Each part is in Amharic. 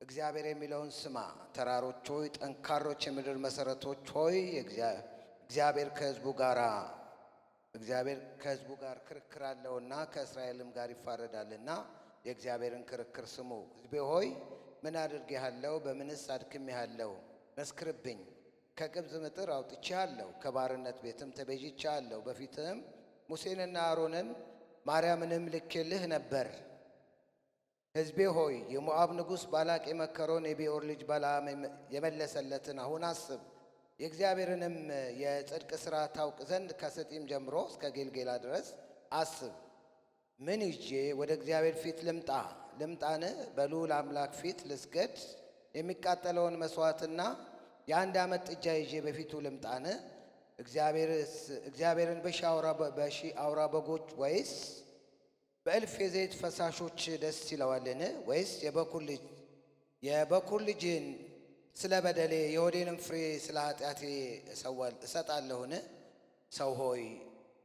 እግዚአብሔር የሚለውን ስማ። ተራሮች ሆይ፣ ጠንካሮች የምድር መሰረቶች ሆይ፣ እግዚአብሔር ከሕዝቡ ጋር ክርክር አለውና ከእስራኤልም ጋር ይፋረዳልና የእግዚአብሔርን ክርክር ስሙ። ሕዝቤ ሆይ ምን አድርጌሃለሁ? በምንስ አድክሜሃለሁ? መስክርብኝ። ከግብፅ ምድር አውጥቼሃለሁ፣ ከባርነት ቤትም ተቤዥቼሃለሁ። በፊትህም ሙሴንና አሮንን ማርያምንም ልኬልህ ነበር። ሕዝቤ ሆይ የሞዓብ ንጉሥ ባላቅ የመከረውን የቢዖር ልጅ ባላም የመለሰለትን አሁን አስብ። የእግዚአብሔርንም የጽድቅ ሥራ ታውቅ ዘንድ ከስጢም ጀምሮ እስከ ጌልጌላ ድረስ አስብ። ምን ይዤ ወደ እግዚአብሔር ፊት ልምጣን? በልዑል አምላክ ፊት ልስገድ? የሚቃጠለውን መሥዋዕትና የአንድ ዓመት ጥጃ ይዤ በፊቱ ልምጣን? እግዚአብሔርን በሺህ አውራ በጎች ወይስ በእልፍ የዘይት ፈሳሾች ደስ ይለዋልን? ወይስ የበኩር ልጅን ስለ በደሌ የሆዴንም ፍሬ ስለ ኃጢአቴ እሰጣለሁን? ሰው ሆይ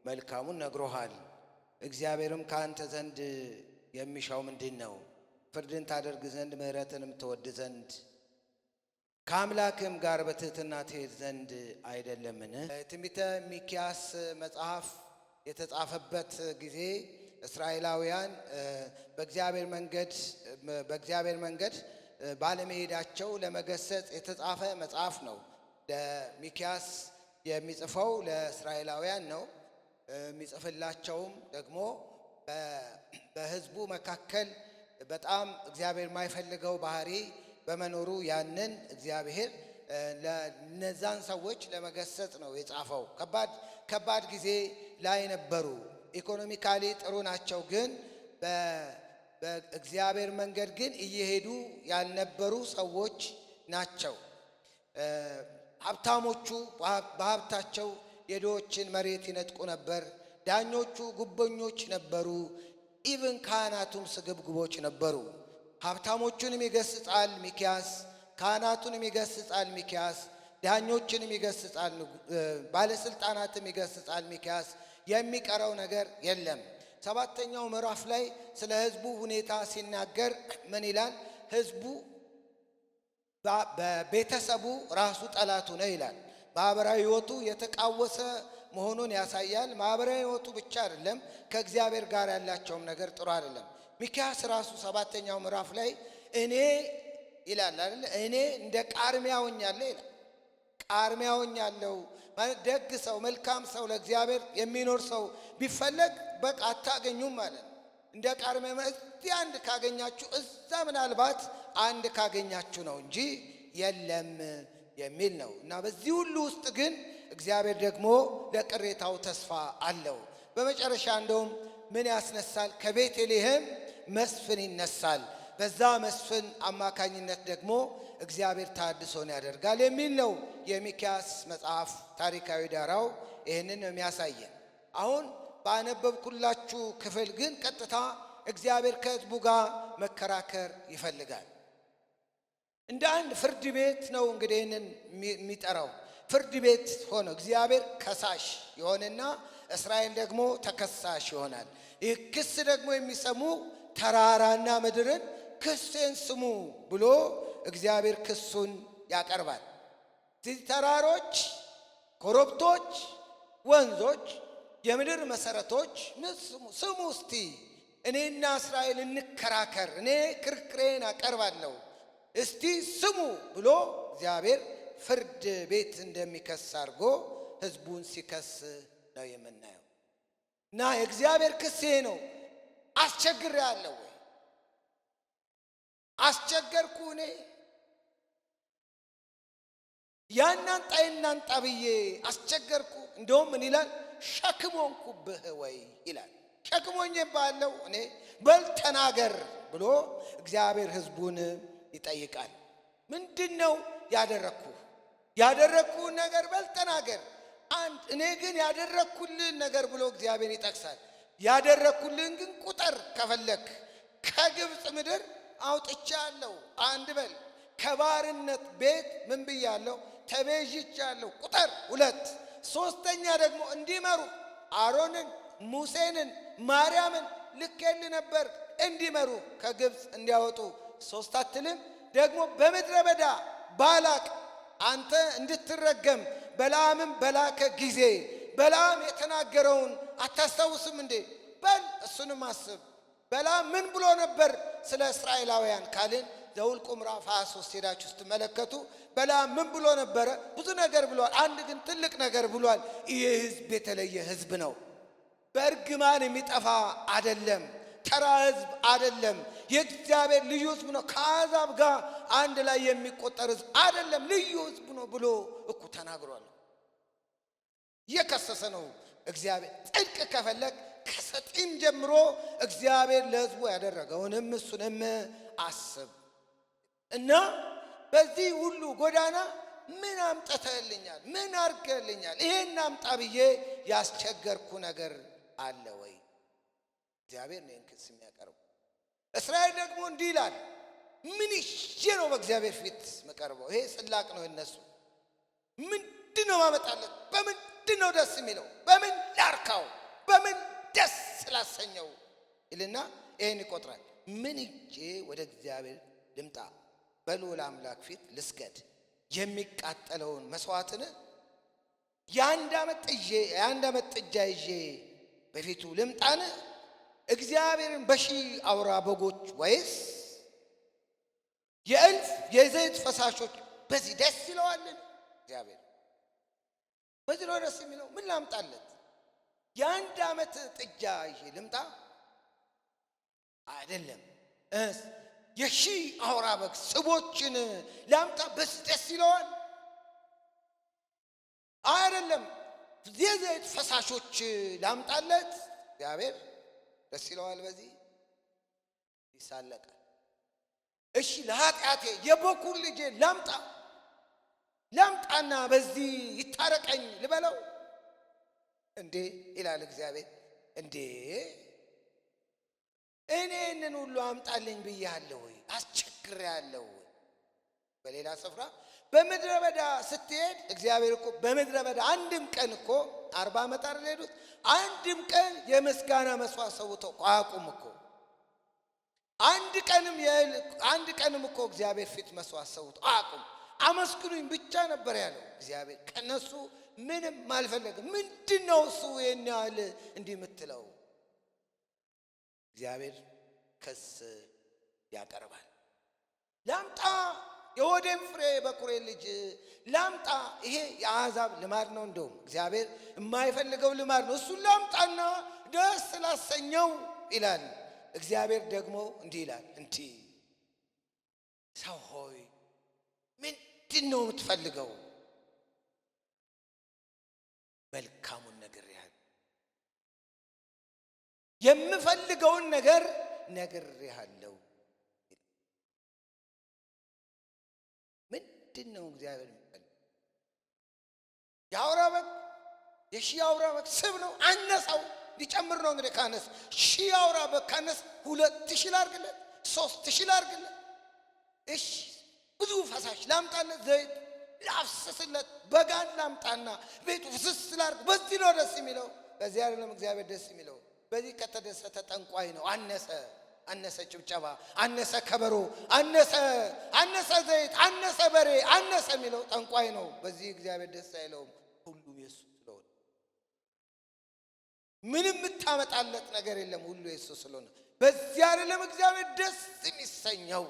መልካሙን ነግሮሃል። እግዚአብሔርም ከአንተ ዘንድ የሚሻው ምንድን ነው? ፍርድን ታደርግ ዘንድ ምሕረትንም ትወድ ዘንድ ከአምላክም ጋር በትሕትና ትሄድ ዘንድ አይደለምን? ትንቢተ ሚክያስ መጽሐፍ የተጻፈበት ጊዜ እስራኤላውያን በእግዚአብሔር መንገድ ባለመሄዳቸው ለመገሰጽ የተጻፈ መጽሐፍ ነው። ለሚክያስ የሚጽፈው ለእስራኤላውያን ነው። የሚጽፍላቸውም ደግሞ በሕዝቡ መካከል በጣም እግዚአብሔር የማይፈልገው ባህሪ በመኖሩ ያንን እግዚአብሔር ለነዛን ሰዎች ለመገሰጽ ነው የጻፈው። ከባድ ጊዜ ላይ ነበሩ። ኢኮኖሚካሊ ጥሩ ናቸው፣ ግን በእግዚአብሔር መንገድ ግን እየሄዱ ያልነበሩ ሰዎች ናቸው። ሀብታሞቹ በሀብታቸው የድሆችን መሬት ይነጥቁ ነበር። ዳኞቹ ጉበኞች ነበሩ። ኢቭን ካህናቱም ስግብግቦች ነበሩ። ሀብታሞቹንም ይገስጻል ሚክያስ፣ ካህናቱንም ይገስጻል ሚክያስ፣ ዳኞችንም ይገስጻል፣ ባለስልጣናትም ይገስጻል ሚክያስ። የሚቀረው ነገር የለም። ሰባተኛው ምዕራፍ ላይ ስለ ሕዝቡ ሁኔታ ሲናገር ምን ይላል? ሕዝቡ በቤተሰቡ ራሱ ጠላቱ ነው ይላል። ማህበራዊ ሕይወቱ የተቃወሰ መሆኑን ያሳያል። ማህበራዊ ሕይወቱ ብቻ አይደለም፣ ከእግዚአብሔር ጋር ያላቸውም ነገር ጥሩ አይደለም። ሚክያስ ራሱ ሰባተኛው ምዕራፍ ላይ እኔ ይላል አይደል? እኔ እንደ ቃርሚያ ሆኛለሁ ይላል። ቃርሚያ ሆኛለሁ ማለት ደግ ሰው፣ መልካም ሰው፣ ለእግዚአብሔር የሚኖር ሰው ቢፈለግ በቃ አታገኙም ማለት ነው። እንደ ቃርሚያ እዚህ አንድ ካገኛችሁ እዛ ምናልባት አንድ ካገኛችሁ ነው እንጂ የለም የሚል ነው። እና በዚህ ሁሉ ውስጥ ግን እግዚአብሔር ደግሞ ለቅሬታው ተስፋ አለው። በመጨረሻ እንደውም ምን ያስነሳል? ከቤተልሔም መስፍን ይነሳል። በዛ መስፍን አማካኝነት ደግሞ እግዚአብሔር ተሐድሶን ያደርጋል የሚል ነው የሚክያስ መጽሐፍ ታሪካዊ ዳራው ይህንን ነው የሚያሳየን። አሁን ባነበብኩላችሁ ክፍል ግን ቀጥታ እግዚአብሔር ከሕዝቡ ጋር መከራከር ይፈልጋል። እንደ አንድ ፍርድ ቤት ነው እንግዲህ ይህንን የሚጠራው። ፍርድ ቤት ሆነ እግዚአብሔር ከሳሽ ይሆንና እስራኤል ደግሞ ተከሳሽ ይሆናል። ይህ ክስ ደግሞ የሚሰሙ ተራራና ምድርን ክሴን ስሙ ብሎ እግዚአብሔር ክሱን ያቀርባል። ተራሮች፣ ኮረብቶች፣ ወንዞች፣ የምድር መሰረቶች ስሙ እስቲ እኔና እስራኤል እንከራከር፣ እኔ ክርክሬን አቀርባለሁ፣ እስቲ ስሙ ብሎ እግዚአብሔር ፍርድ ቤት እንደሚከስ አድርጎ ሕዝቡን ሲከስ ነው የምናየው። እና የእግዚአብሔር ክስ ይሄ ነው። አስቸግሬአለሁ ወይ? አስቸገርኩ እኔ? ያናንጣ ይናንጣ ብዬ አስቸገርኩ? እንደውም ምን ይላል? ሸክም ሆንኩብህ ወይ ይላል። ሸክም ሆኜብሃለሁ እኔ? በል ተናገር ብሎ እግዚአብሔር ሕዝቡን ይጠይቃል። ምንድን ነው ያደረግኩህን ነገር በል ተናገር። እኔ ግን ያደረግኩልህን ነገር ብሎ እግዚአብሔር ይጠቅሳል። ያደረግኩልህን ግን ቁጥር ከፈለክ ከግብፅ ምድር አውጥቻለሁ አንድ በል። ከባርነት ቤት ምን ብያለሁ? ተቤዥቻለሁ ቁጥር 2። ሶስተኛ ደግሞ እንዲመሩ አሮንን፣ ሙሴንን፣ ማርያምን ልኬልህ ነበር እንዲመሩ ከግብፅ እንዲያወጡ 3 አትልም? ደግሞ በምድረ በዳ ባላቅ አንተ እንድትረገም በለዓምን በላከ ጊዜ በለዓም የተናገረውን አታስታውስም እንዴ? በል እሱንም አስብ። በለዓም ምን ብሎ ነበር ስለ እስራኤላውያን ካልን ዘኍልቍ ምዕራፍ 23 ሄዳችሁ ስትመለከቱ በለዓም ምን ብሎ ነበረ? ብዙ ነገር ብሏል። አንድ ግን ትልቅ ነገር ብሏል። ይህ ሕዝብ የተለየ ሕዝብ ነው። በእርግማን የሚጠፋ አይደለም። ተራ ሕዝብ አይደለም። የእግዚአብሔር ልዩ ሕዝብ ነው። ከአሕዛብ ጋር አንድ ላይ የሚቆጠር ሕዝብ አይደለም። ልዩ ሕዝብ ነው ብሎ እኮ ተናግሯል። እየከሰሰ ነው እግዚአብሔር። ጽድቅ ከፈለግ ከሰጢም ጀምሮ እግዚአብሔር ለሕዝቡ ያደረገውንም እሱንም አስብ እና በዚህ ሁሉ ጎዳና ምን አምጥተህልኛል? ምን አድርገህልኛል? ይሄን አምጣ ብዬ ያስቸገርኩ ነገር አለ ወይ? እግዚአብሔር ነው ክስ የሚያቀርበው። እስራኤል ደግሞ እንዲህ ይላል፣ ምን ይዤ ነው በእግዚአብሔር ፊት መቀርበው? ይሄ ጽላቅ ነው እነሱ። ምንድን ነው ማመጣለት? በምንድን ነው ደስ የሚለው? በምን ላርካው? በምን ደስ ስላሰኘው ይልና ይሄን ይቆጥራል። ምን ይዤ ወደ እግዚአብሔር ልምጣ? በልዑል አምላክ ፊት ልስገድ? የሚቃጠለውን መስዋዕትን የአንድ ዓመት ጥጃ ይዤ በፊቱ ልምጣን? እግዚአብሔርን በሺህ አውራ በጎች ወይስ የእልፍ የዘይት ፈሳሾች በዚህ ደስ ይለዋልን? እግዚአብሔር በዚህ ነው ደስ የሚለው። ምን ላምጣለት? የአንድ ዓመት ጥጃ ይዤ ልምጣ? አይደለም። የሺህ አውራ በግ ስቦችን ላምጣ? በዚህ ደስ ይለዋል? አይደለም። የዘይት ፈሳሾች ላምጣለት? እግዚአብሔር ደስ ይለዋል? በዚህ ይሳለቃል። እሺ ለኃጢአቴ የበኩር ልጄ ላምጣና በዚህ ይታረቀኝ ልበለው እንዴ ይላል እግዚአብሔር። እንዴ እኔንን ሁሉ አምጣልኝ ብያለሁ ወይ? አስቸግሬአለሁ ወይ? በሌላ ስፍራ በምድረ በዳ ስትሄድ እግዚአብሔር እኮ በምድረ በዳ አንድም ቀን እኮ 40 ዓመት አይደል ሄዱት? አንድም ቀን የምስጋና መስዋዕት ሰውተው አያውቁም እኮ። አንድ ቀንም እኮ እግዚአብሔር ፊት መስዋዕት ሰውተው አያውቁም። አመስግኑኝ ብቻ ነበር ያለው እግዚአብሔር። ከነሱ ምንም አልፈለግም። ምንድነው እሱ ይሄን ያህል እንዲህ የምትለው? እግዚአብሔር ክስ ያቀርባል። ላምጣ የሆዴን ፍሬ በኩሬ ልጅ ላምጣ? ይሄ የአሕዛብ ልማድ ነው። እንደውም እግዚአብሔር የማይፈልገው ልማድ ነው። እሱን ላምጣና ደስ ላሰኘው ይላል። እግዚአብሔር ደግሞ እንዲህ ይላል፣ እንዲህ ሰው ሆይ ምንድን ነው የምትፈልገው? መልካሙን ነገር ያህል የምፈልገውን ነገር ነግሬሃለሁ። ምንድን ነው እግዚአብሔር የሚፈልገው? የአውራ በግ የሺህ አውራ በግ ስብ ነው። አነሳው ሊጨምር ነው እንግዲህ። ካነስ ሺህ አውራ በግ ካነስ 2000 ላርግለት፣ 3000 ላርግለት። እሺ ብዙ ፈሳሽ ላምጣለት፣ ዘይት ላፍስስለት፣ በጋን ላምጣና ቤቱ ፍስስ ላርግ። በዚህ ነው ደስ የሚለው። በዚህ አይደለም እግዚአብሔር ደስ የሚለው። በዚህ ከተደሰተ ጠንቋይ ነው። አነሰ ጭብጨባ፣ አነሰ ከበሮ፣ አነሰ ዘይት፣ አነሰ በሬ፣ አነሰ የሚለው ጠንቋይ ነው። በዚህ እግዚአብሔር ደስ አይለውም። ሁሉም የሱ ስለሆነ ምንም የምታመጣለት ነገር የለም። ሁሉ የሱ ስለሆነ በዚህ አይደለም እግዚአብሔር ደስ የሚሰኘው።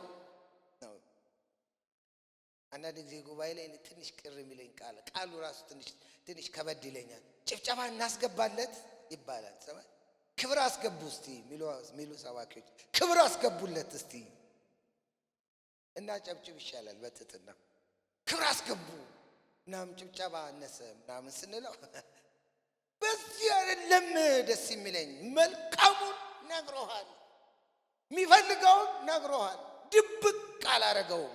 አንዳንድ ጊዜ ጉባኤ ላይ ትንሽ ቅር የሚለኝ ቃሉ ራሱ ትንሽ ከበድ ይለኛል። ጭብጨባ እናስገባለት ይባላል። ሰማይ ክብር አስገቡ እስቲ ሚሉ ሰባኪዎች ክብር አስገቡለት እስቲ እና ጨብጭብ ይሻላል። በትትና ክብር አስገቡ ምናምን ጭብጨባ አነሰ ምናምን ስንለው በዚህ አይደለም ደስ የሚለኝ። መልካሙን ነግሮሃል፣ የሚፈልገውን ነግሮሃል፣ ድብቅ አላረገውም።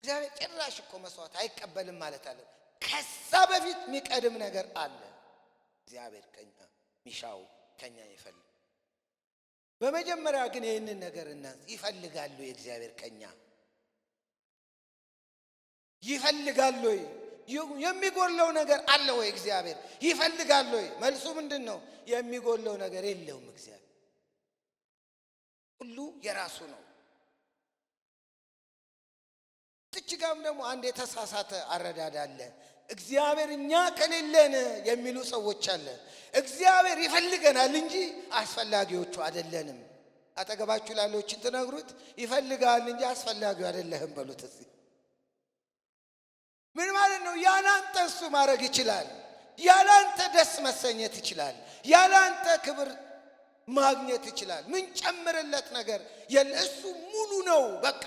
እግዚአብሔር ጭራሽ እኮ መስዋዕት አይቀበልም ማለት አለ። ከዛ በፊት የሚቀድም ነገር አለ። እግዚአብሔር ከኛ ሚሻው ከኛ ይፈልግ። በመጀመሪያ ግን ይህንን ነገር ይፈልጋሉ። የእግዚአብሔር ከኛ ይፈልጋሉ። የሚጎለው ነገር አለ ወይ? እግዚአብሔር ይፈልጋሉ። መልሱ ምንድን ነው? የሚጎለው ነገር የለውም እግዚአብሔር ሁሉ የራሱ ነው። ትችጋም ደግሞ አንድ የተሳሳተ አረዳድ አለ። እግዚአብሔር እኛ ከሌለን የሚሉ ሰዎች አለ። እግዚአብሔር ይፈልገናል እንጂ አስፈላጊዎቹ አይደለንም። አጠገባችሁ ላለዎችን ትነግሩት፣ ይፈልጋል እንጂ አስፈላጊው አይደለህም በሉት። እዚህ ምን ማለት ነው? ያላንተ እሱ ማድረግ ይችላል። ያላንተ ደስ መሰኘት ይችላል። ያላንተ ክብር ማግኘት ይችላል። ምን ጨምርለት ነገር የለ። እሱ ሙሉ ነው። በቃ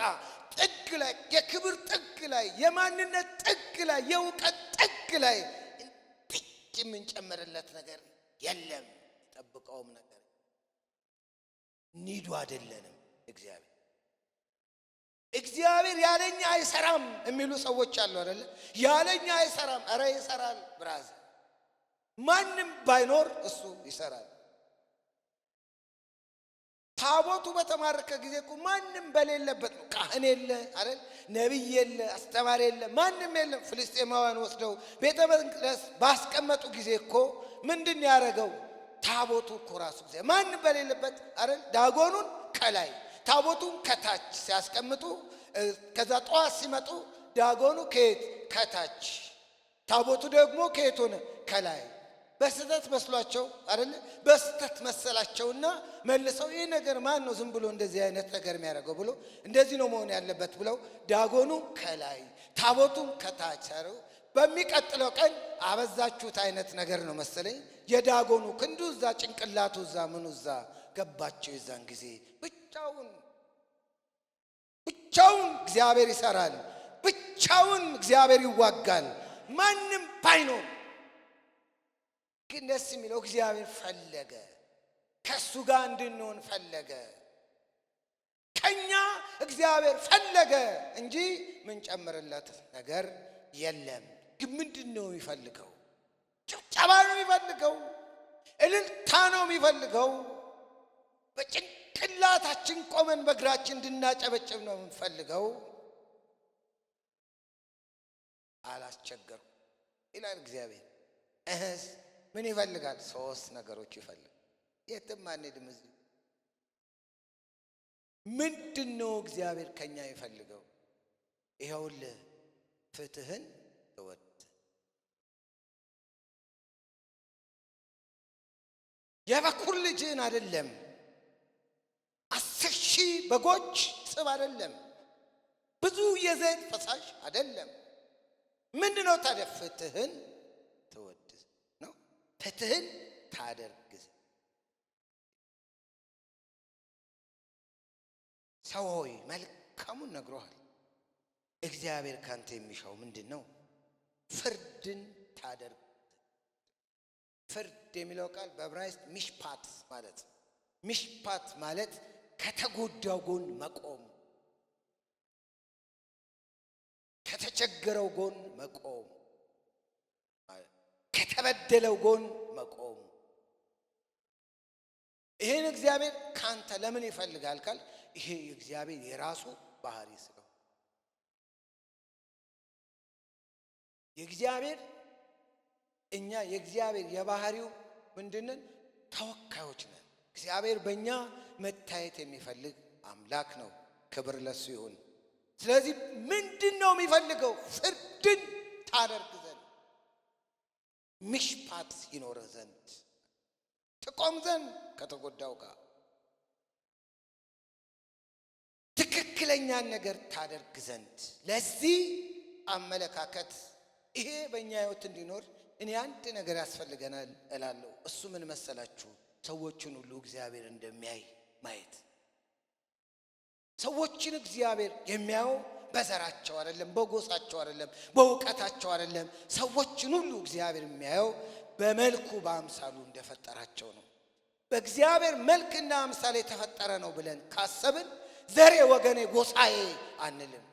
ጥግ ላይ፣ የክብር ጥግ ላይ፣ የማንነት ጥግ ላይ፣ የእውቀት ጥግ ላይ ጥግ የምንጨምርለት ነገር የለም። ጠብቀውም ነገር ኒዱ አይደለንም። እግዚአብሔር ያለኛ አይሰራም የሚሉ ሰዎች አሉ አይደል? ያለኛ አይሰራም። አረ ይሰራል ብራዘር። ማንም ባይኖር እሱ ይሰራል። ታቦቱ በተማረከ ጊዜ እኮ ማንም በሌለበት ነው። ካህን የለ አይደል? ነብይ የለ፣ አስተማሪ የለ፣ ማንም የለም። ፍልስጤማውያን ወስደው ቤተ መቅደስ ባስቀመጡ ጊዜ እኮ ምንድን ያደረገው? ታቦቱ እኮ ራሱ ጊዜ ማንም በሌለበት አይደል? ዳጎኑን ከላይ ታቦቱን ከታች ሲያስቀምጡ፣ ከዛ ጠዋት ሲመጡ ዳጎኑ ከየት? ከታች። ታቦቱ ደግሞ ከየት ሆነ? ከላይ። በስተት መስሏቸው አይደል? በስተት መሰላቸውና መልሰው ይሄ ነገር ማን ነው ዝም ብሎ እንደዚህ አይነት ነገር የሚያደርገው ብሎ እንደዚህ ነው መሆን ያለበት ብለው ዳጎኑ ከላይ ታቦቱን ከታች አረው። በሚቀጥለው ቀን አበዛችሁት አይነት ነገር ነው መሰለኝ። የዳጎኑ ክንዱ እዛ፣ ጭንቅላቱ እዛ፣ ምኑ እዛ ገባቸው። የዛን ጊዜ ብቻውን እግዚአብሔር ይሰራል። ብቻውን እግዚአብሔር ይዋጋል። ማንም ባይኖር ግን ደስ የሚለው እግዚአብሔር ፈለገ፣ ከሱ ጋር እንድንሆን ፈለገ። ከኛ እግዚአብሔር ፈለገ እንጂ ምን ጨምርለት ነገር የለም። ግን ምንድን ነው የሚፈልገው? ጭብጨባ ነው የሚፈልገው? እልልታ ነው የሚፈልገው? በጭንቅላታችን ቆመን በእግራችን እንድናጨበጭብ ነው የምንፈልገው? አላስቸገርኩም ይላል እግዚአብሔር። ምን ይፈልጋል? 3 ነገሮች ይፈልጋል። የትም አንሄድም። እዚህ ምንድን ነው እግዚአብሔር ከኛ ይፈልገው? ይኸውልህ ፍትህን እወድ። የበኩር ልጅህን አይደለም፣ 10,000 በጎች ስብ አይደለም፣ ብዙ የዘይት ፈሳሽ አይደለም። ምንድነው ታዲያ? ፍትህን ትወድ ነው። ፍትህን ታደርግ። ሰው ሆይ መልካሙን ነግሮሃል። እግዚአብሔር ካንተ የሚሻው ምንድን ነው? ፍርድን ታደርግ። ፍርድ የሚለው ቃል በዕብራይስጥ ሚሽፓት ማለት ነው። ሚሽፓት ማለት ከተጎዳው ጎን መቆም፣ ከተቸገረው ጎን መቆም፣ ከተበደለው ጎን መቆም። ይሄን እግዚአብሔር ካንተ ለምን ይፈልጋል ካል ይሄ እግዚአብሔር የራሱ ባህሪ ነው። የእግዚአብሔር እኛ የእግዚአብሔር የባህሪው ምንድነን? ተወካዮች ነን። እግዚአብሔር በእኛ መታየት የሚፈልግ አምላክ ነው። ክብር ለሱ ይሁን። ስለዚህ ምንድነው የሚፈልገው? ፍርድን ታደርግ ዘንድ፣ ሚሽፓት ይኖር ዘንድ፣ ትቆም ዘንድ ከተጎዳው ጋር ትክክለኛን ነገር ታደርግ ዘንድ። ለዚህ አመለካከት ይሄ በእኛ ሕይወት እንዲኖር እኔ አንድ ነገር ያስፈልገናል እላለሁ። እሱ ምን መሰላችሁ? ሰዎችን ሁሉ እግዚአብሔር እንደሚያይ ማየት። ሰዎችን እግዚአብሔር የሚያየው በዘራቸው አይደለም፣ በጎሳቸው አይደለም፣ በእውቀታቸው አይደለም። ሰዎችን ሁሉ እግዚአብሔር የሚያየው በመልኩ በአምሳሉ እንደፈጠራቸው ነው። በእግዚአብሔር መልክና አምሳል የተፈጠረ ነው ብለን ካሰብን ዘሬ፣ ወገኔ፣ ጎሳዬ አንልም።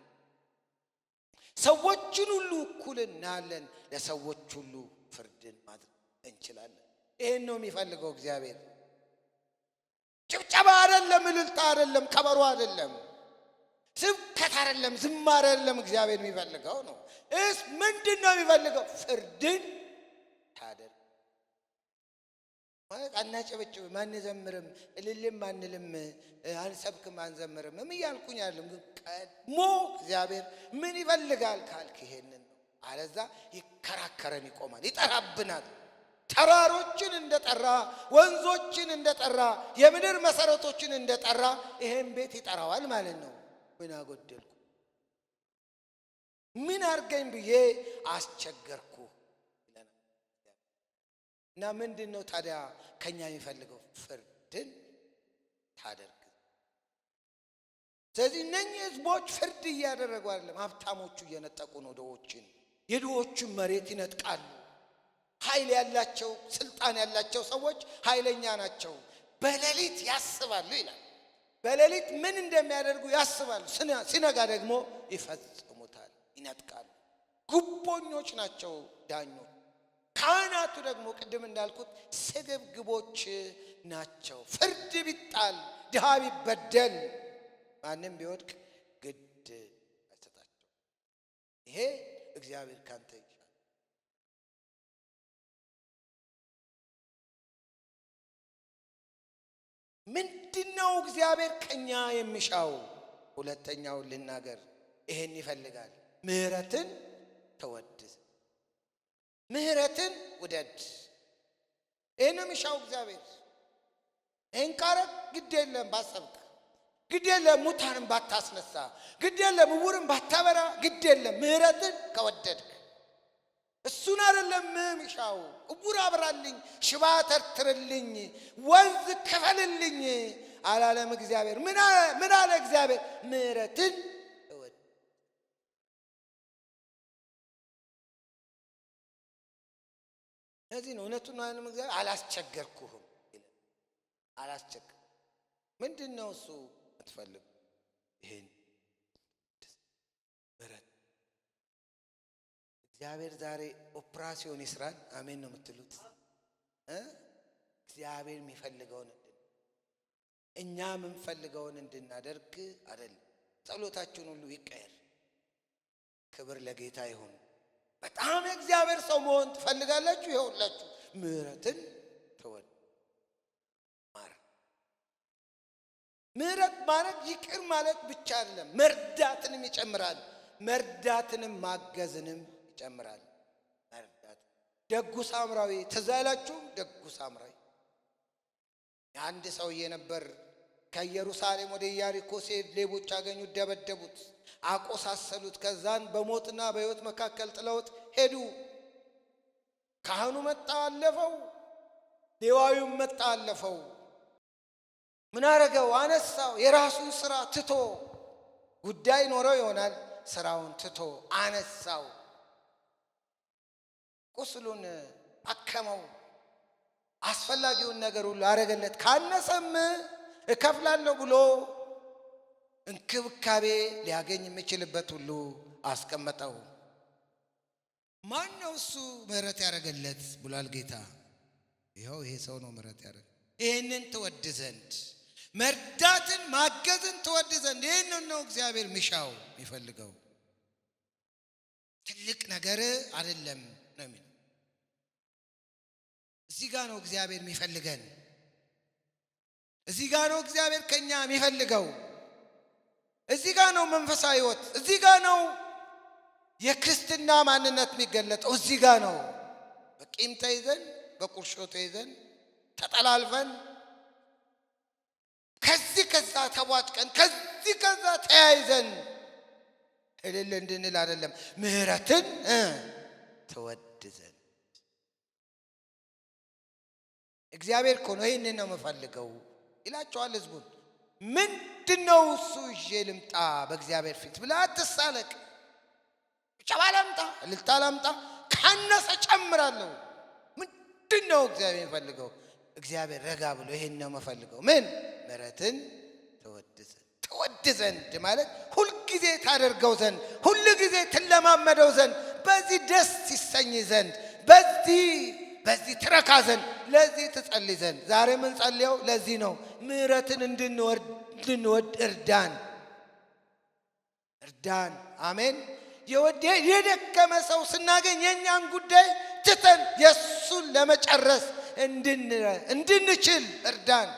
ሰዎችን ሁሉ እኩል እናያለን። ለሰዎች ሁሉ ፍርድን ማድረግ እንችላለን። ይሄን ነው የሚፈልገው እግዚአብሔር። ጭብጨባ አይደለም፣ እልልታ አይደለም፣ ከበሮ አይደለም፣ ስብከት አይደለም፣ ዝማሬ አይደለም። እግዚአብሔር የሚፈልገው ነው። ምንድን ነው የሚፈልገው? ፍርድን ታደርግ። ማለት አናጨበጭብ ማን ዘምርም እልልም አንልም አንሰብክም አንዘምርም እያልኩኝ አይደለም። ግን ቀድሞ እግዚአብሔር ምን ይፈልጋል ካልክ ይሄንን ነው። አለዛ ይከራከረን ይቆማል፣ ይጠራብናል። ተራሮችን እንደጠራ ወንዞችን እንደጠራ የምድር መሰረቶችን እንደጠራ ይሄን ቤት ይጠራዋል ማለት ነው። ምን አጎደልኩ ምን አርገኝ ብዬ አስቸገርኩ ይለናል። እና ምንድነው ታዲያ ከኛ የሚፈልገው? ፍርድን ታደርግ። ስለዚህ እነኚህ ህዝቦች ፍርድ እያደረጉ አይደለም። ሀብታሞቹ እየነጠቁ ነው ድሆችን፣ የድሆችን መሬት ይነጥቃሉ። ኃይል ያላቸው ስልጣን ያላቸው ሰዎች ኃይለኛ ናቸው። በሌሊት ያስባሉ ይላል። በሌሊት ምን እንደሚያደርጉ ያስባሉ፣ ሲነጋ ደግሞ ይፈጽሙታል፣ ይነጥቃሉ። ጉቦኞች ናቸው ዳኞች። ካህናቱ ደግሞ ቅድም እንዳልኩት ስግብግቦች ናቸው። ፍርድ ቢጣል ድሃ ቢበደል ማንም ቢወድቅ ግድ አይሰጣቸው። ይሄ እግዚአብሔር ካንተ ይሻል። ምንድነው እግዚአብሔር ከኛ የሚሻው? ሁለተኛውን ልናገር፣ ይሄን ይፈልጋል። ምህረትን ተወድስ፣ ምህረትን ውደድ። ይሄን የሚሻው እግዚአብሔር። ይሄን ካረግ ግድ የለም ባሰብክ፣ ግድ የለም ሙታንን ባታስነሳ፣ ግድ የለም ዕውርን ባታበራ፣ ግድ የለም ምህረትን ከወደድክ እሱን አይደለም የሚሻው። ዕውር አብራልኝ፣ ሽባ ተርትርልኝ፣ ወንዝ ክፈልልኝ አላለም እግዚአብሔር። ምን አለ እግዚአብሔር? ምህረትን እወድ። ለዚህ ነው እውነቱን ነው ያለው እግዚአብሔር። አላስቸገርኩህም ይላል። አላስቸገር ምንድን ነው እሱ የምትፈልጉ? ይሄን ምህረት። እግዚአብሔር ዛሬ ኦፕራሲዮን ይስራል። አሜን ነው የምትሉት? እግዚአብሔር የሚፈልገውን እኛ የምንፈልገውን እንድናደርግ አይደለም። ጸሎታችሁን ሁሉ ይቀየር። ክብር ለጌታ ይሁን። በጣም የእግዚአብሔር ሰው መሆን ትፈልጋላችሁ? ይኸውላችሁ ምህረትን ተወድ ማር። ምህረት ማለት ይቅር ማለት ብቻ አይደለም፣ መርዳትንም ይጨምራል። መርዳትንም ማገዝንም ይጨምራል። መርዳት ደጉ ሳምራዊ ትዝ አይላችሁም? ደጉ ሳምራዊ አንድ ሰውዬ ነበር። ከኢየሩሳሌም ወደ ኢያሪኮ ሲሄድ ሌቦች አገኙት፣ ደበደቡት፣ አቆሳሰሉት። ከዛን በሞትና በሕይወት መካከል ጥለውት ሄዱ። ካህኑ መጣ አለፈው፣ ሌዋዊውም መጣ አለፈው። ምን አረገው? አነሳው። የራሱን ስራ ትቶ ጉዳይ ኖረው ይሆናል፣ ስራውን ትቶ አነሳው። ቁስሉን አከመው። አስፈላጊውን ነገር ሁሉ አረገለት። ካነሰም እከፍላለሁ ብሎ እንክብካቤ ሊያገኝ የሚችልበት ሁሉ አስቀመጠው። ማን ነው እሱ ምህረት ያደረገለት ብሏል ጌታ። ይኸው ይሄ ሰው ነው ምህረት ያደረገ። ይህንን ትወድ ዘንድ መርዳትን ማገዝን ትወድ ዘንድ ይህንን ነው እግዚአብሔር ሚሻው የሚፈልገው። ትልቅ ነገር አይደለም ነው የሚለው። እዚህ ጋር ነው እግዚአብሔር የሚፈልገን። እዚህ ጋር ነው እግዚአብሔር ከኛ የሚፈልገው። እዚህ ጋር ነው መንፈሳዊ ሕይወት፣ እዚህ ጋር ነው የክርስትና ማንነት የሚገለጠው። እዚህ ጋር ነው በቂም ተይዘን በቁርሾ ተይዘን ተጠላልፈን ከዚህ ከዛ ተቧጭቀን ከዚህ ከዛ ተያይዘን እልል እንድንል አይደለም። ምህረትን ተወድ ዘንድ እግዚአብሔር እኮ ነው ይህንን ነው የምፈልገው ይላቸዋል ህዝቡን። ምንድነው እሱ? ይዤ ልምጣ በእግዚአብሔር ፊት ብለህ አትሳለቅ። ጨባ ላምጣ፣ እልልታ ላምጣ፣ ካነሰ ጨምራለሁ። ምንድነው እግዚአብሔር የሚፈልገው? እግዚአብሔር ረጋ ብሎ ይሄን ነው የምፈልገው። ምን? ምህረትን ተወድ ዘንድ ማለት ሁልጊዜ ታደርገው ዘንድ፣ ሁልጊዜ ትለማመደው ዘንድ፣ በዚህ ደስ ይሰኝ ዘንድ፣ በዚህ ትረካ ዘንድ፣ ለዚህ ትጸልይ ዘንድ። ዛሬ ምን ጸልየው ለዚህ ነው። ምህረትን እንድንወድ እርዳን። አሜን። የደከመ ሰው ስናገኝ የኛን ጉዳይ ትተን የሱን ለመጨረስ እንድንችል እርዳን።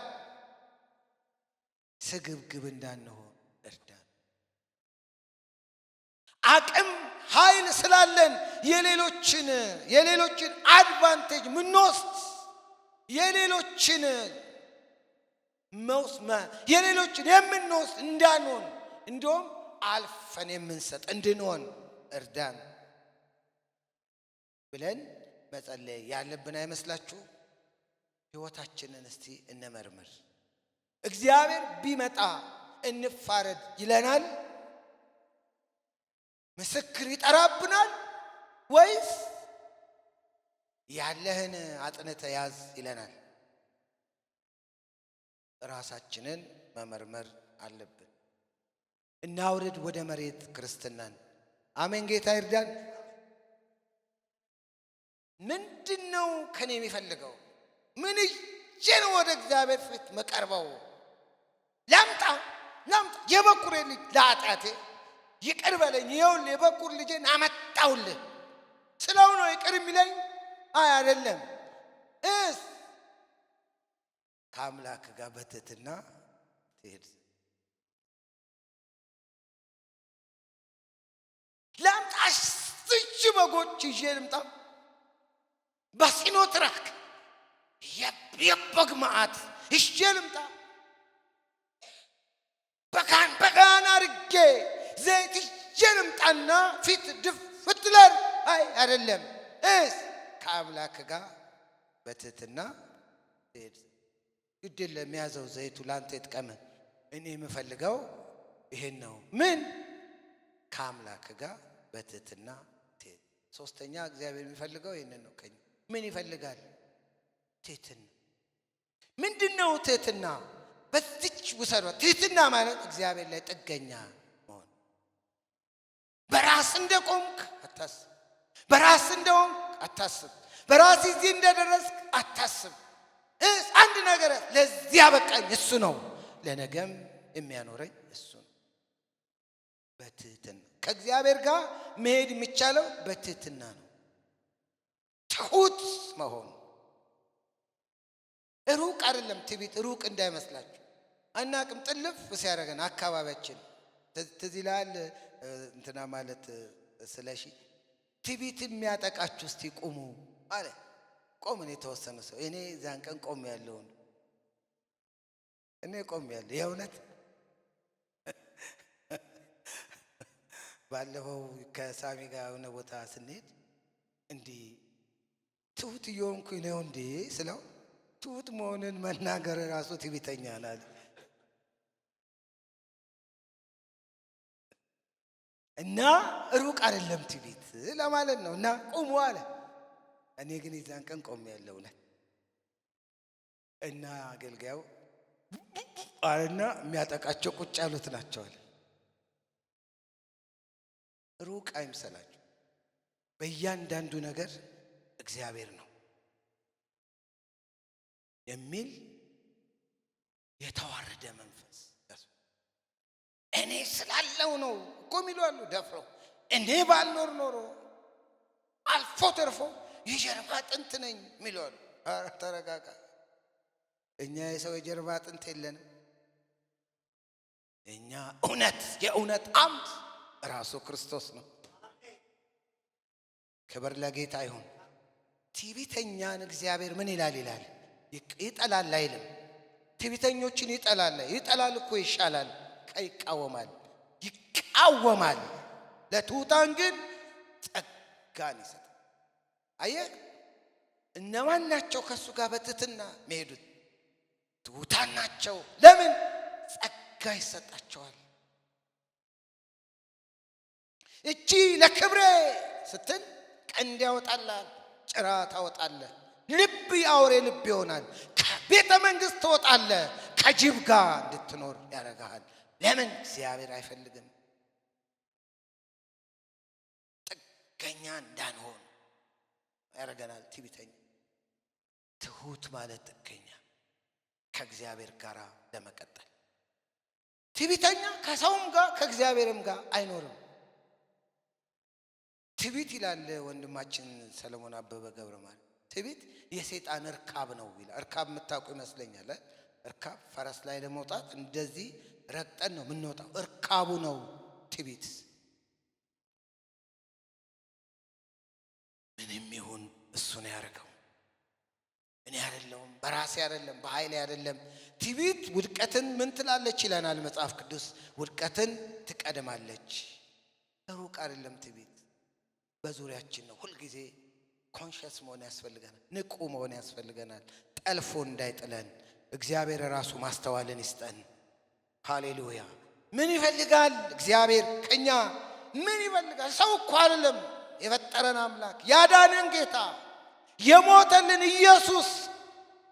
ስግብግብ እንዳንሆን እርዳን። አቅም ኃይል ስላለን የሌሎችን አድቫንቴጅ ምንወስድ የሌሎችን የምንወስድ እንዳንሆን እንዲሁም አልፈን የምንሰጥ እንድንሆን እርዳን ብለን መጸለይ ያለብን አይመስላችሁ? ሕይወታችንን እስቲ እንመርምር። እግዚአብሔር ቢመጣ እንፋረድ ይለናል? ምስክር ይጠራብናል? ወይስ ያለህን አጥንተህ ያዝ ይለናል? ራሳችንን መመርመር አለብን። እናውርድ ወደ መሬት ክርስትናን። አሜን። ጌታ ይርዳን። ምንድነው ከኔ የሚፈልገው? ምን ይዤ ነው ወደ እግዚአብሔር ፊት መቀርበው? ላምጣ የበኩር ልጅ ለኃጢአቴ ይቅር በለኝ። ይኸውልህ የበኩር ልጄን አመጣሁልህ ስለው ነው ይቅር የሚለኝ? አይደለም። ከአምላክ ጋር በትህትና ትሄድ። ላምጣ እጅ በጎች ይዤ ልምጣ? በሲኖትራክ የበግ መዓት ይዤ ልምጣ? በጋን አድርጌ ዘይት ይዤ ልምጣና ፊት ድፍት ልበል? አይደለም። ከአምላክ ጋር በትህትና ትሄድ። ግድ የለም ያዘው፣ ዘይቱ ላንተ ይጥቀም። እኔ የምፈልገው ይሄን ነው። ምን? ከአምላክ ጋር በትህትና ትሄድ። ሶስተኛ እግዚአብሔር የሚፈልገው ይሄንን ነው ከኛ። ምን ይፈልጋል? ትህትና። ምንድነው ትህትና? በዚች ውሰዷት። ትህትና ማለት እግዚአብሔር ላይ ጥገኛ መሆን። በራስ እንደቆምክ አታስብ። በራስ እንደሆንክ አታስብ። በራስ እዚህ እንደደረስክ አታስብ። አንድ ነገር ለዚህ ያበቃኝ እሱ ነው፣ ለነገም የሚያኖረኝ እሱ ነው። በትህትና ከእግዚአብሔር ጋር መሄድ የሚቻለው በትህትና ነው። ትሁት መሆን ሩቅ አይደለም። ትዕቢት ሩቅ እንዳይመስላችሁ። አናቅም ጥልፍ ሲያደርገን አካባቢያችን ትዝ ይላል። እንትና ማለት ስለሺ ትዕቢት የሚያጠቃችሁ እስቲ ቁሙ አለ። ቆምን የተወሰነ ሰው። እኔ ዛን ቀን ቆም ያለውን የእውነት ባለፈው ከሳሚ ጋር የሆነ ቦታ ስንሄድ እንዲህ ትሁት እየሆንኩኝ ነው እንዴ ስለው ትሁት መሆንን መናገር ራሱ ትዕቢተኛ ናል። እና ሩቅ አይደለም ትዕቢት ለማለት ነው። እና ቁሙ አለ። እኔ ግን የዛን ቀን ቆም ያለው ነኝ እና አገልጋዩ አለና የሚያጠቃቸው ቁጭ ያሉት ናቸዋል። ሩቅ አይምሰላችሁ። በእያንዳንዱ ነገር እግዚአብሔር ነው የሚል የተዋረደ መንፈስ እኔ ስላለው ነው እኮ የሚሉ አሉ ደፍረው። እኔ ባልኖር ኖሮ አልፎ ተርፎ የጀርባ አጥንት ነኝ የሚሉ አሉ። ኧረ ተረጋጋ። እኛ የሰው የጀርባ አጥንት የለንም። እኛ የእውነት አምድ ራሱ ክርስቶስ ነው። ክብር ለጌታ ይሁን። ትዕቢተኛን እግዚአብሔር ምን ይላል? ይጠላል አይልም። ትዕቢተኞችን ይጠላል እኮ ይሻላል። ይቃወማል። ለትሑታን ግን ጸጋን ይሰጣል። አየህ፣ እነማን ናቸው ከእሱ ጋር በትህትና የሚሄዱት? ትሑታን ናቸው። ለምን? ጸጋ ይሰጣቸዋል። እቺ ለክብሬ ስትል ቀንድ ያወጣላል፣ ጭራ ታወጣለህ። ልብ አውሬ ልብ ይሆናል። ከቤተ መንግሥት ትወጣለህ። ከጅብ ጋር እንድትኖር ያደርግሃል። ለምን? እግዚአብሔር አይፈልግም። ጥገኛ እንዳንሆን ያደርገናል። ትዕቢተኛ። ትሁት ማለት ጥገኛ፣ ከእግዚአብሔር ጋር ለመቀጠል። ትዕቢተኛ ከሰውም ጋር ከእግዚአብሔርም ጋር አይኖርም። ትዕቢት ይላል ወንድማችን ሰለሞን አበበ ገብረ ማርያም። ትዕቢት የሰይጣን እርካብ ነው ይላል። እርካብ የምታውቁ ይመስለኛል። እርካብ ፈረስ ላይ ለመውጣት እንደዚህ ረግጠን ነው የምንወጣው። እርካቡ ነው ትዕቢት። ምንም ይሁን እሱ ነው ያደረገው። እኔ አይደለሁም፣ በራሴ አይደለም፣ በኃይሌ አይደለም። ትዕቢት ውድቀትን ምን ትላለች ይለናል መጽሐፍ ቅዱስ። ውድቀትን ትቀድማለች። ሩቅ አይደለም ትዕቢት፣ በዙሪያችን ነው። ሁልጊዜ ኮንሽስ መሆን ያስፈልገናል። ንቁ መሆን ያስፈልገናል። ጠልፎ እንዳይጥለን እግዚአብሔር ራሱ ማስተዋልን ይስጠን። ሃሌሉያ። ምን ይፈልጋል እግዚአብሔር ከኛ? ምን ይፈልጋል? ሰው እኮ አይደለም የፈጠረን አምላክ፣ ያዳነን ጌታ፣ የሞተልን ኢየሱስ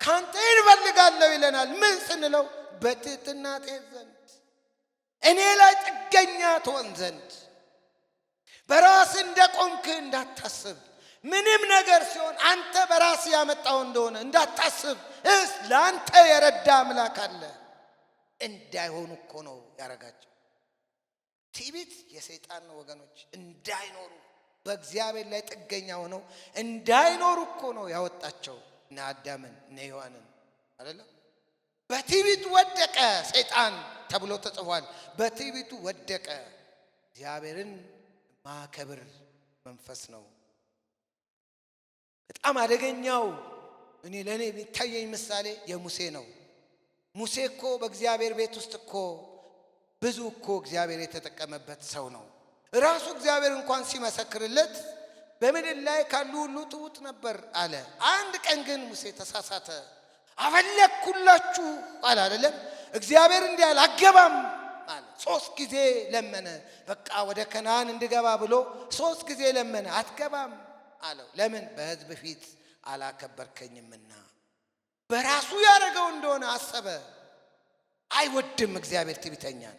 ካንተ ይፈልጋለሁ ይለናል። ምን ስንለው? በትህትና ትሄድ ዘንድ፣ እኔ ላይ ጥገኛ ትሆን ዘንድ፣ በራስ እንደቆምክ እንዳታስብ፣ ምንም ነገር ሲሆን አንተ በራስ ያመጣው እንደሆነ እንዳታስብ፣ ለአንተ የረዳ አምላክ አለ። እንዳይሆኑ እኮ ነው ያረጋቸው። ትዕቢት የሰይጣን ነው ወገኖች። እንዳይኖሩ በእግዚአብሔር ላይ ጥገኛ ሆነው እንዳይኖሩ እኮ ነው ያወጣቸው። እነ አዳምን እነ ሔዋንን አይደለም። በትዕቢት ወደቀ ሰይጣን ተብሎ ተጽፏል። በትዕቢቱ ወደቀ። እግዚአብሔርን ማከብር መንፈስ ነው። በጣም አደገኛው ለእኔ የሚታየኝ ምሳሌ የሙሴ ነው። ሙሴ እኮ በእግዚአብሔር ቤት ውስጥ እኮ ብዙ እኮ እግዚአብሔር የተጠቀመበት ሰው ነው። ራሱ እግዚአብሔር እንኳን ሲመሰክርለት በምድር ላይ ካሉ ሁሉ ትሑት ነበር አለ። አንድ ቀን ግን ሙሴ ተሳሳተ። አፈለኩላችሁ አለ አይደለም። እግዚአብሔር እንዲህ አለ፣ አገባም አለ። 3 ጊዜ ለመነ። በቃ ወደ ከነዓን እንድገባ ብሎ 3 ጊዜ ለመነ። አትገባም አለው። ለምን? በሕዝብ ፊት አላከበርከኝምና። በራሱ ያደረገው እንደሆነ አሰበ። አይወድም እግዚአብሔር ትዕቢተኛን፣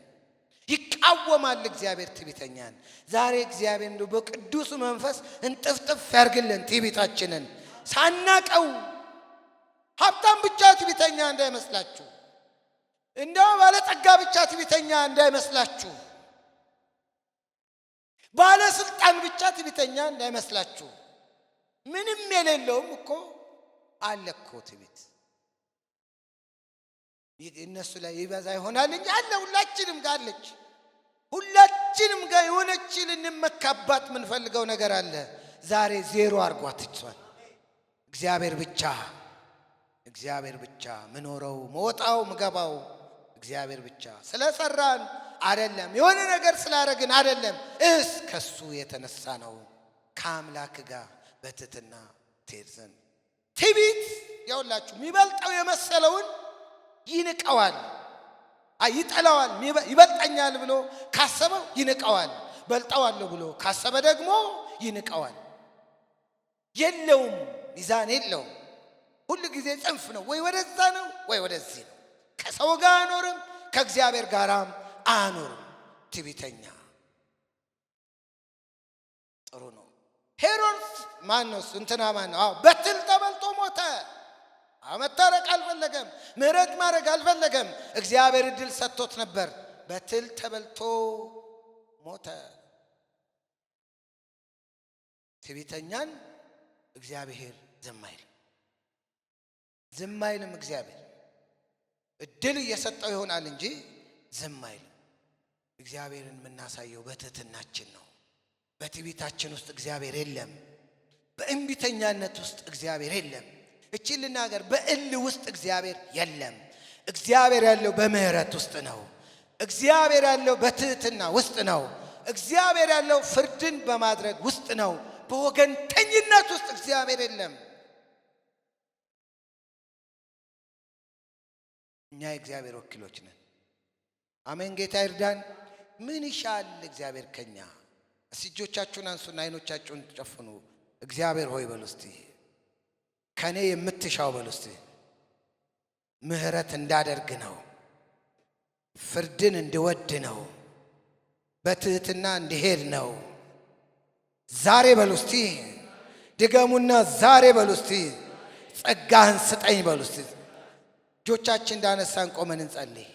ይቃወማል እግዚአብሔር ትዕቢተኛን። ዛሬ እግዚአብሔር እንደው በቅዱስ መንፈስ እንጥፍጥፍ ያርግልን ትዕቢታችንን ሳናቀው። ሀብታም ብቻ ትዕቢተኛ እንዳይመስላችሁ፣ እንደው ባለጠጋ ብቻ ትዕቢተኛ እንዳይመስላችሁ፣ ባለስልጣን ብቻ ትዕቢተኛ እንዳይመስላችሁ። ምንም የሌለውም እኮ አለ እኮ ትዕቢት። እነሱ ላይ ይበዛ ይሆናል እንጂ አለ፣ ሁላችንም ጋር አለች። ሁላችንም ጋር የሆነች ልንመካባት የምንፈልገው ነገር አለ። ዛሬ ዜሮ አርጓት ይችላል። እግዚአብሔር ብቻ ምኖረው መውጣው ምገባው እግዚአብሔር ብቻ። ስለሰራን አይደለም፣ የሆነ ነገር ስላደረግን አይደለም፣ ከሱ የተነሳ ነው። ከአምላክ ጋር በትህትና ትሄድ ዘንድ። ትዕቢት ያውላችሁ የሚበልጠው የመሰለውን ይንቀዋል፣ ይጠላዋል። ይበልጠኛል ብሎ ካሰበው ይንቀዋል። በልጠዋለሁ ብሎ ካሰበ ደግሞ ይንቀዋል። የለውም፣ ሚዛን የለውም። ሁሉ ጊዜ ጽንፍ ነው። ወይ ወደዛ ነው ወይ ወደዚህ ነው። ከሰው ጋር አኖርም፣ ከእግዚአብሔር ጋራም አኖርም። ትዕቢተኛ ጥሩ ነው። ሄሮድስ ማን ነው? እንትና ማን ነው? በትል ተበልቶ ሞተ። መታረቅ አልፈለገም። ምህረት ማድረግ አልፈለገም። እግዚአብሔር እድል ሰጥቶት ነበር። በትል ተበልቶ ሞተ። ትዕቢተኛን እግዚአብሔር ዝም አይልም። እግዚአብሔር እድል እየሰጠው ይሆናል እንጂ ዝም አይልም። እግዚአብሔርን የምናሳየው በትህትናችን ነው። በትዕቢታችን ውስጥ እግዚአብሔር የለም። በእንቢተኛነት ውስጥ እግዚአብሔር የለም። እቺን ልናገር፣ በእል ውስጥ እግዚአብሔር የለም። እግዚአብሔር ያለው በምህረት ውስጥ ነው። እግዚአብሔር ያለው በትህትና ውስጥ ነው። እግዚአብሔር ያለው ፍርድን በማድረግ ውስጥ ነው። በወገንተኝነት ውስጥ እግዚአብሔር የለም። እኛ የእግዚአብሔር ወኪሎች ነን። አሜን። ጌታ ይርዳን። ምን ይሻል እግዚአብሔር ከኛ? እስቲ እጆቻችሁን አንሱና አይኖቻችሁን ጨፍኑ። እግዚአብሔር ሆይ በሉ እስቲ፣ ከኔ የምትሻው በሉ እስቲ፣ ምህረት እንዳደርግ ነው፣ ፍርድን እንድወድ ነው፣ በትህትና እንድሄድ ነው። ዛሬ በሉ እስቲ፣ ድገሙና ዛሬ በሉ እስቲ፣ ጸጋህን ስጠኝ በሉ እስቲ። እጆቻችን እንዳነሳን ቆመን እንጸልይ።